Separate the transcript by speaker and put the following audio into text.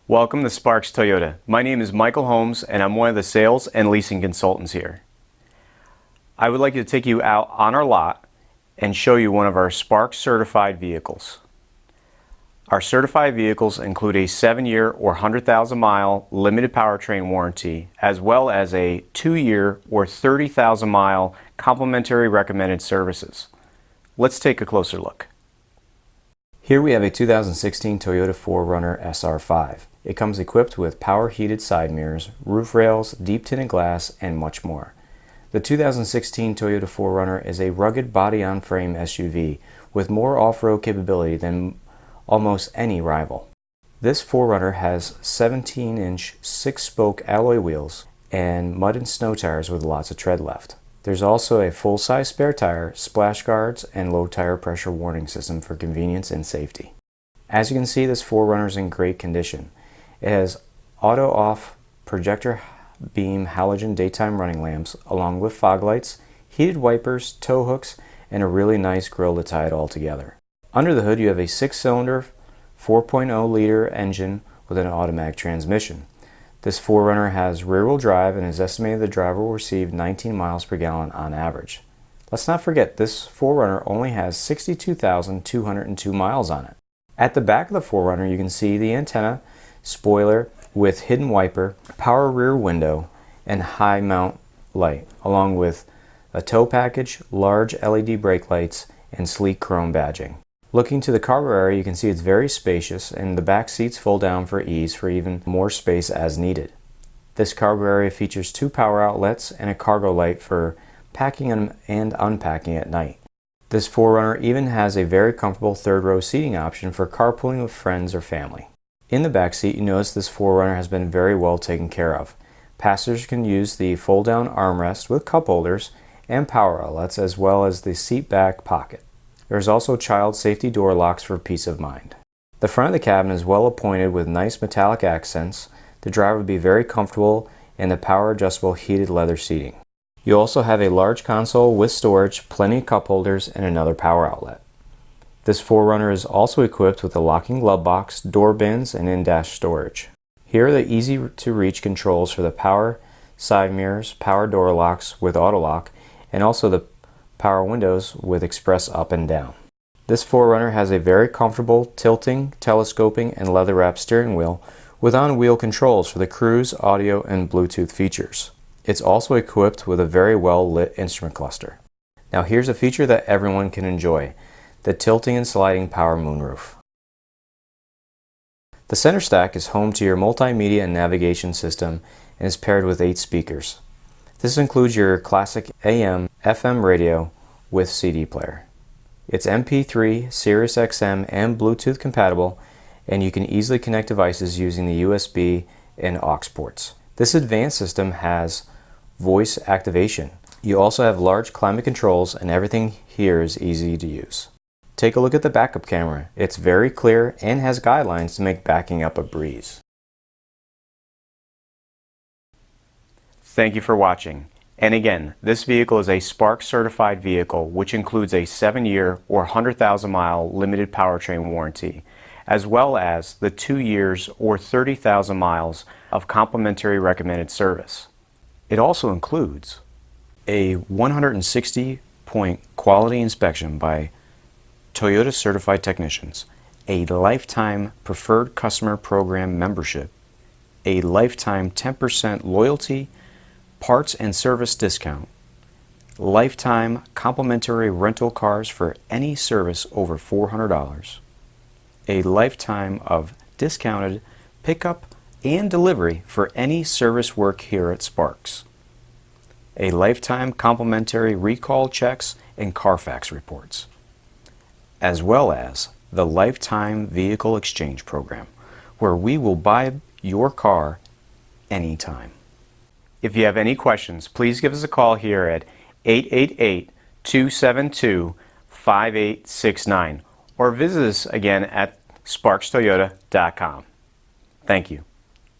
Speaker 1: Welcome to Sparks Toyota. My name is Michael Holmes and I'm one of the sales and leasing consultants here. I would like to take you out on our lot and show you one of our Sparks certified vehicles. Our certified vehicles include a 7-year or 100,000 mile limited powertrain warranty, as well as a 2-year or 30,000 mile complimentary recommended services. Let's take a closer look. Here we have a 2016 Toyota 4Runner SR5. It comes equipped with power heated side mirrors, roof rails, deep tinted glass, and much more. The 2016 Toyota 4Runner is a rugged body-on-frame SUV with more off-road capability than almost any rival. This 4Runner has 17-inch 6-spoke alloy wheels and mud and snow tires with lots of tread left. There's also a full-size spare tire, splash guards, and low tire pressure warning system for convenience and safety. As you can see, this 4Runner is in great condition. It has auto-off projector beam halogen daytime running lamps, along with fog lights, heated wipers, tow hooks, and a really nice grille to tie it all together. Under the hood you have a 6-cylinder 4.0-liter engine with an automatic transmission. This 4Runner has rear-wheel drive and is estimated the driver will receive 19 miles per gallon on average. Let's not forget this 4Runner only has 62,202 miles on it. At the back of the 4Runner you can see the antenna, spoiler with hidden wiper, power rear window, and high mount light, along with a tow package, large LED brake lights, and sleek chrome badging. Looking to the cargo area, you can see it's very spacious and the back seats fold down for ease for even more space as needed. This cargo area features 2 power outlets and a cargo light for packing and unpacking at night. This 4Runner even has a very comfortable third row seating option for carpooling with friends or family. In the back seat, you notice this 4Runner has been very well taken care of. Passengers can use the fold-down armrest with cup holders and power outlets, as well as the seat back pocket. There is also child safety door locks for peace of mind. The front of the cabin is well appointed with nice metallic accents. The driver would be very comfortable in the power adjustable heated leather seating. You also have a large console with storage, plenty of cup holders, and another power outlet. This 4Runner is also equipped with a locking glove box, door bins, and in-dash storage. Here are the easy-to-reach controls for the power side mirrors, power door locks with auto lock, and also the power windows with express up and down. This 4Runner has a very comfortable tilting, telescoping, and leather-wrapped steering wheel with on-wheel controls for the cruise, audio, and Bluetooth features. It's also equipped with a very well-lit instrument cluster. Now here's a feature that everyone can enjoy: the tilting and sliding power moonroof. The center stack is home to your multimedia and navigation system and is paired with 8 speakers. This includes your classic AM, FM radio with CD player. It's MP3, Sirius XM, and Bluetooth compatible, and you can easily connect devices using the USB and aux ports. This advanced system has voice activation. You also have large climate controls, and everything here is easy to use. Take a look at the backup camera. It's very clear and has guidelines to make backing up a breeze. Thank you for watching. And again, this vehicle is a Sparks certified vehicle, which includes a 7-year or 100,000 mile limited powertrain warranty, as well as the 2 years or 30,000 miles of complimentary recommended service. It also includes a 160-point quality inspection by Toyota certified technicians, a lifetime preferred customer program membership, a lifetime 10% loyalty, parts and service discount, lifetime complimentary rental cars for any service over $400, a lifetime of discounted pickup and delivery for any service work here at Sparks, a lifetime complimentary recall checks and Carfax reports, as well as the Lifetime Vehicle Exchange Program, where we will buy your car anytime. If you have any questions, please give us a call here at 888-272-5869 or visit us again at sparkstoyota.com. Thank you.